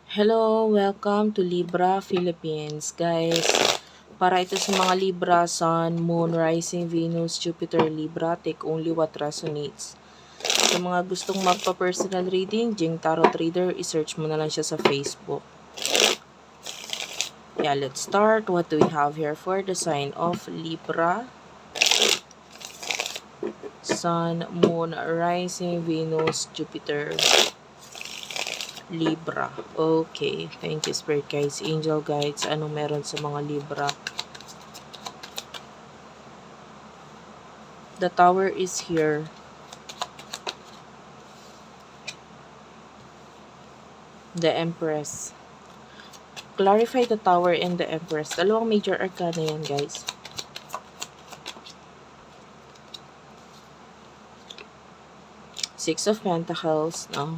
Hello, welcome to Libra Philippines. Guys, para ito sa mga Libra, Sun, Moon, Rising, Venus, Jupiter, Libra, take only what resonates. Sa mga gustong magpa-personal reading, Jing Tarot Reader, isearch mo na lang siya sa Facebook. Yeah, let's start. What do we have here for the sign of Libra? Sun, Moon, Rising, Venus, Jupiter, Libra. Okay. Thank you, Spirit Guides, Angel Guides. Anong meron sa mga Libra? The Tower is here. The Empress. Clarify the Tower and the Empress. Dalawang major arcana yan, guys. Six of Pentacles, no?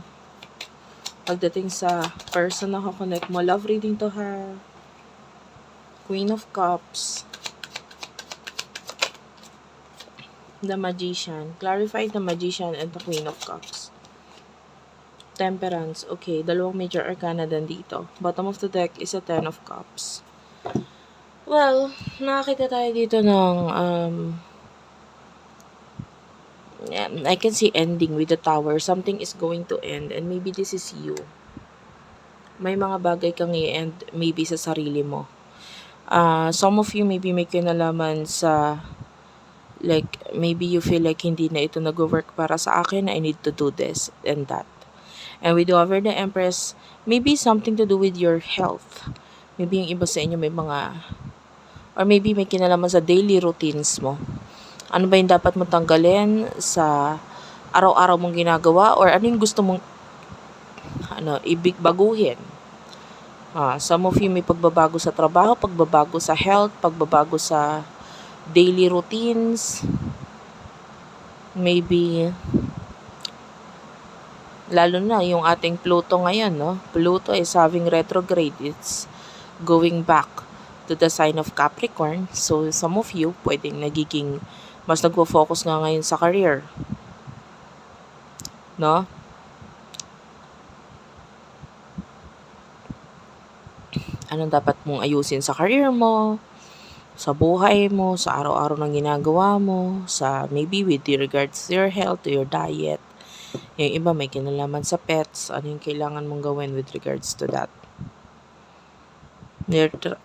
Pagdating sa person na kakonect mo, love reading to ha. Queen of Cups. The Magician. Clarify the Magician and the Queen of Cups. Temperance. Okay, dalawang major arcana din dito. Bottom of the deck is a Ten of Cups. Well, nakakita tayo dito ng I can see ending with the Tower. Something is going to end and maybe this is you. May mga bagay kang i-end maybe sa sarili mo. Some of you maybe may kinalaman sa like maybe you feel like hindi na ito nag-work para sa akin. I need to do this and that. And with over the Empress, maybe something to do with your health. Maybe yung iba sa inyo may mga or maybe may kinalaman sa daily routines mo. Ano ba yung dapat mo tanggalin sa araw-araw mong ginagawa or ano yung gusto mong ibig baguhin. Some of you may pagbabago sa trabaho, pagbabago sa health, pagbabago sa daily routines. Maybe lalo na yung ating Pluto ngayon, no? Pluto is having retrograde. It's going back to the sign of Capricorn. So some of you pwedeng nagiging mas nagfo-focus nga ngayon sa career. No? Anong dapat mong ayusin sa career mo, sa buhay mo, sa araw-araw ng ginagawa mo, sa maybe with regards to your health, to your diet. Yung iba may kinalaman sa pets, ano yung kailangan mong gawin with regards to that.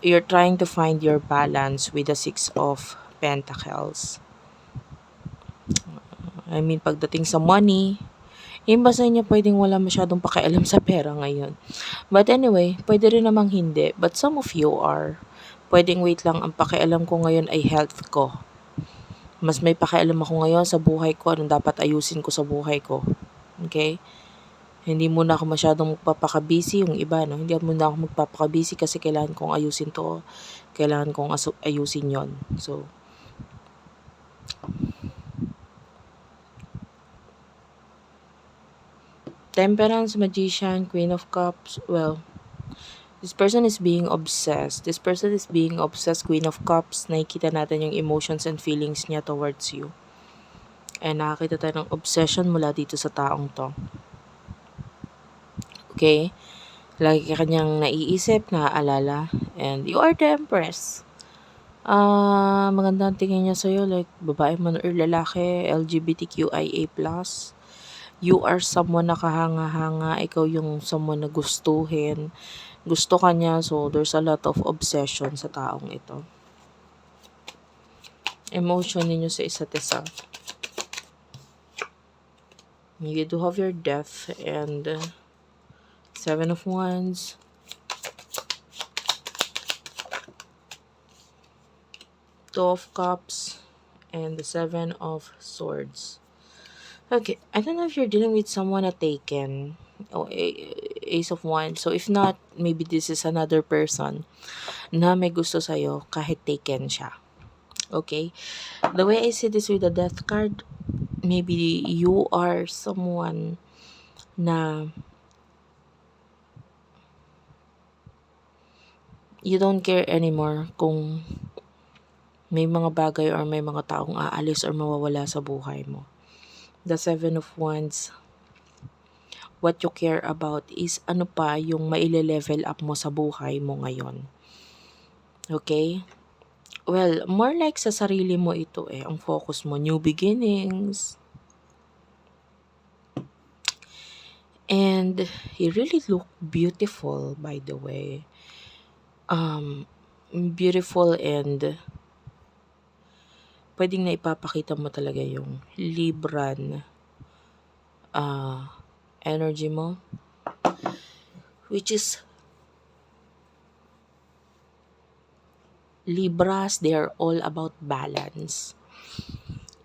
You're trying to find your balance with the Six of Pentacles. I mean, pagdating sa money, yung iba sa inyo pwedeng wala masyadong pakialam sa pera ngayon. But anyway, pwede rin namang hindi. But some of you are. Pwedeng wait lang, ang pakialam ko ngayon ay health ko. Mas may pakialam ako ngayon sa buhay ko, anong dapat ayusin ko sa buhay ko. Okay? Hindi muna ako masyadong magpapakabisi yung iba, no? Hindi muna ako magpapakabisi kasi kailangan kong ayusin to. Kailangan kong ayusin yon. So, Temperance, Magician, Queen of Cups, well, this person is being obsessed. This person is being obsessed, Queen of Cups. Nakikita natin yung emotions and feelings niya towards you. And nakakita tayo ng obsession mula dito sa taong to. Okay? Lagi ka kanyang naiisip, naaalala. And you are the Empress. Maganda ang tingin niya sa'yo, like babae man or lalaki, LGBTQIA+. You are someone na kahanga-hanga, ikaw yung someone na gustuhin. Gusto ka niya, so there's a lot of obsession sa taong ito. Emotion ninyo sa isa't isa. You do have your Death and Seven of Wands. Two of Cups and the Seven of Swords. Okay, I don't know if you're dealing with someone na taken. Ace of Wands. So if not, maybe this is another person na may gusto sa'yo kahit taken siya. Okay? The way I see this with the Death card, maybe you are someone na you don't care anymore kung may mga bagay or may mga taong aalis or mawawala sa buhay mo. The Seven of Wands. what you care about is ano pa yung maile-level up mo sa buhay mo ngayon. Okay? Well, more like sa sarili mo ito ang focus mo, new beginnings. And you really look beautiful, by the way. Beautiful, and pwedeng na ipapakita mo talaga yung Libran energy mo, which is Libras, they are all about balance.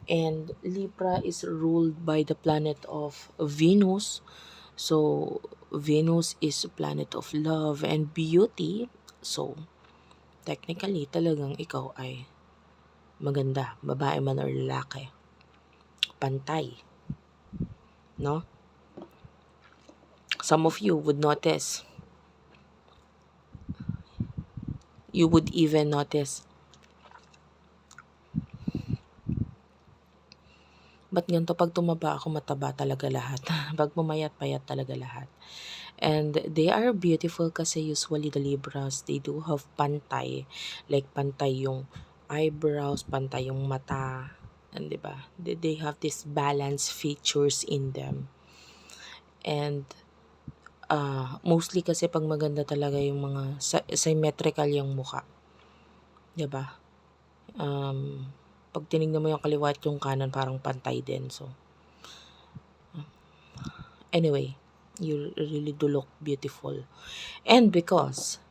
And Libra is ruled by the planet of Venus. So, Venus is a planet of love and beauty. So, technically, talagang ikaw ay maganda, babae man or lalaki. Pantay. No? Some of you would notice. You would even notice, ba't ganito pag tumaba ako, mataba talaga lahat. Pag pumayat-payat talaga lahat. And they are beautiful kasi usually the Libras, they do have pantay. Like pantay yung eyebrows, pantay yung mata. And diba? They have this balance features in them. And mostly kasi pag maganda talaga yung mga symmetrical yung mukha. Diba? Pag tinignan mo yung kaliwa at yung kanan, parang pantay din. So, anyway, you really do look beautiful. And because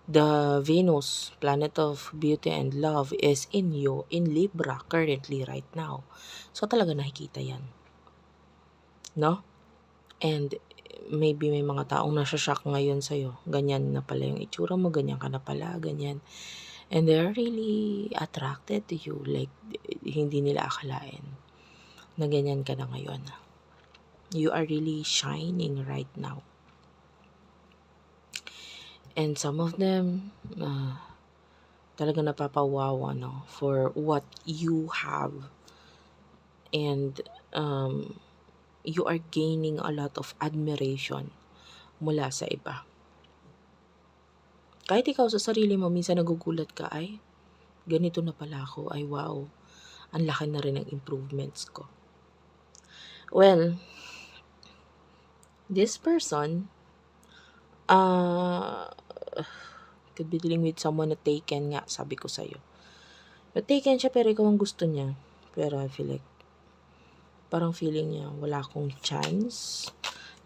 the Venus, planet of beauty and love, is in you, in Libra, currently, right now. So, talaga nakikita yan. No? And maybe may mga taong nasa-shock ngayon sa'yo. Ganyan na pala yung itsura mo, ganyan ka na pala, ganyan. And they're really attracted to you. Like, hindi nila akalain na ganyan ka na ngayon. You are really shining right now. And some of them, talaga napapawawa, no, for what you have. And you are gaining a lot of admiration mula sa iba. Kahit ikaw sa sarili mo, minsan nagugulat ka, ay, ganito na pala ako, ay wow, ang laki na rin ng improvements ko. Well, this person, could be dealing with someone na taken nga, sabi ko sa'yo. But taken siya, pero ikaw ang gusto niya. Pero I feel like, parang feeling niya, wala akong chance.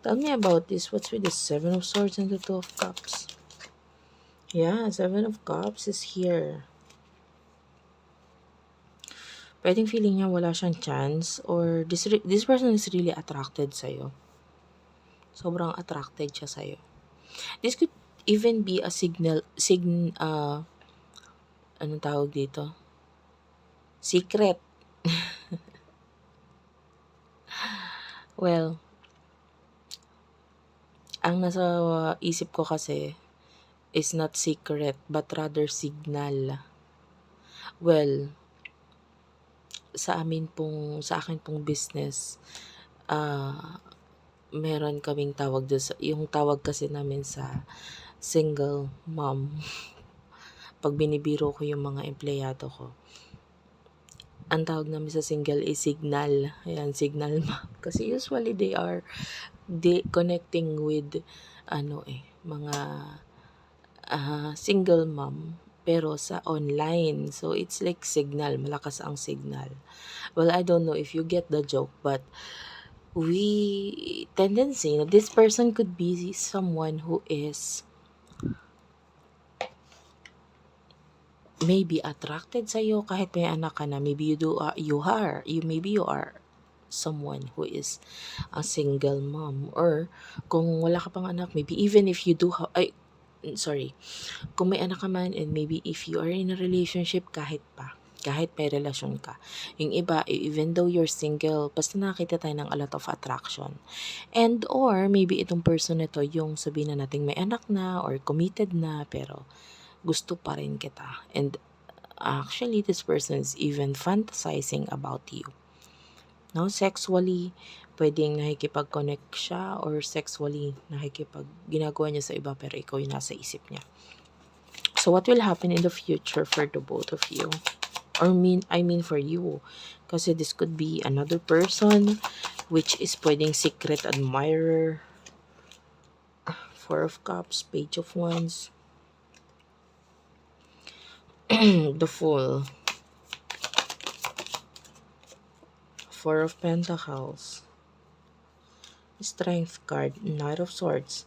Tell me about this. What's with the 7 of Swords and the 2 of Cups? Yeah, 7 of Cups is here. Pwedeng feeling niya wala siyang chance, or this person is really attracted sa'yo. Sobrang attracted siya sa'yo. This could even be a anong tawag dito? Secret. Well, ang nasa isip ko kasi is not secret, but rather signal. Well, sa akin pong business, meron kaming tawag doon, yung tawag kasi namin sa single mom. Pag binibiro ko yung mga empleyado ko, ang tawag namin sa single is signal. Ayan, signal mom. Kasi usually they connecting with mga single mom, pero sa online. So, it's like signal. Malakas ang signal. Well, I don't know if you get the joke, but tendency na this person could be someone who is maybe attracted sa iyo kahit may anak ka na. Maybe maybe you are someone who is a single mom, or kung wala ka pang anak, maybe even if you do kung may anak ka man, and maybe if you are in a relationship, kahit may relasyon ka. Yung iba, even though you're single, basta nakakita tayo ng a lot of attraction. And or maybe itong person na to, yung sabihin na natin may anak na or committed na, pero gusto pa rin kita. And actually, this person is even fantasizing about you. No, sexually, Pwedeng nakikipag-connect siya or sexually ginagawa niya sa iba pero ikaw yung nasa isip niya. So what will happen in the future for the both of you? I mean for you. Kasi this could be another person which is pwedeng secret admirer. Four of Cups, Page of Wands, the Fool, Four of Pentacles, Strength card, Knight of Swords.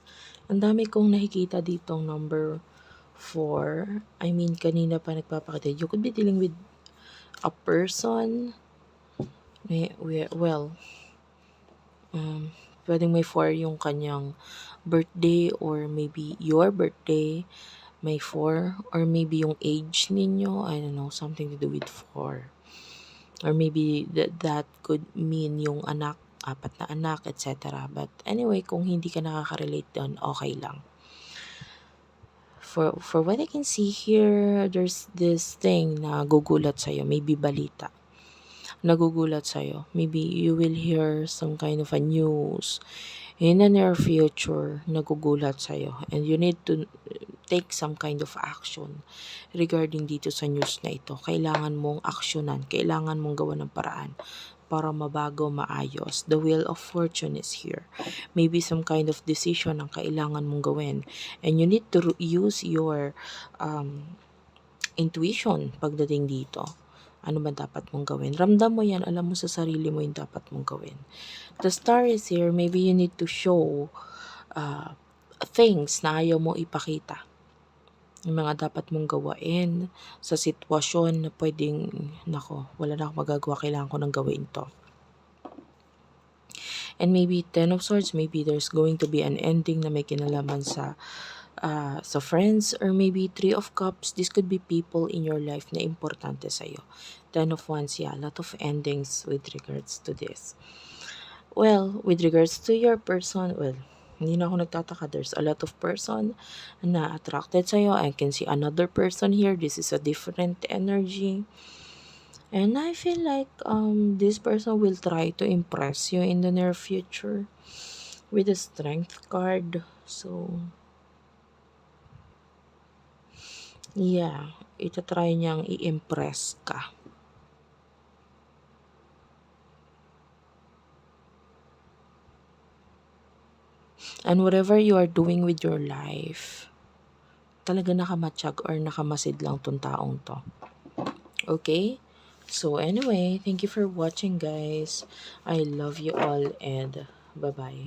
Ang dami kong nakikita ditong number 4. I mean, kanina pa nagpapakita. You could be dealing with a person. Well, pwedeng may 4 yung kanyang birthday or maybe your birthday. May 4 or maybe yung age ninyo. I don't know, something to do with 4. Or maybe that could mean yung anak, 4 na anak, etc. But anyway, kung hindi ka nakaka-relate doon, okay lang. For what I can see here, there's this thing na gugulat sa'yo. Maybe balita. Nagugulat sa'yo. Maybe you will hear some kind of a news in the near future, nagugulat sa'yo. And you need to take some kind of action regarding dito sa news na ito. Kailangan mong aksyonan. Kailangan mong gawa ng paraan para mabago, maayos. The wheel of fortune is here. Maybe some kind of decision ang kailangan mong gawin. And you need to use your intuition pagdating dito. Ano ba dapat mong gawin? Ramdam mo yan. Alam mo sa sarili mo yung dapat mong gawin. The star is here. Maybe you need to show things na ayaw mo ipakita. Yung mga dapat mong gawain sa sitwasyon na pwedeng, wala na akong magagawa, kailangan ko nang gawin to. And maybe 10 of Swords, maybe there's going to be an ending na may kinalaman sa friends, or maybe 3 of Cups. This could be people in your life na importante sa'yo. 10 of Wands, a lot of endings with regards to this. Well, with regards to your person, hindi na ako nagtataka. There's a lot of person na attracted sa'yo. I can see another person here. This is a different energy. And I feel like this person will try to impress you in the near future with the Strength card. So, yeah, itatry niyang i-impress ka. And whatever you are doing with your life, talaga nakamatsyag or nakamasid lang tong taong to. Okay? So anyway, thank you for watching, guys. I love you all and bye-bye.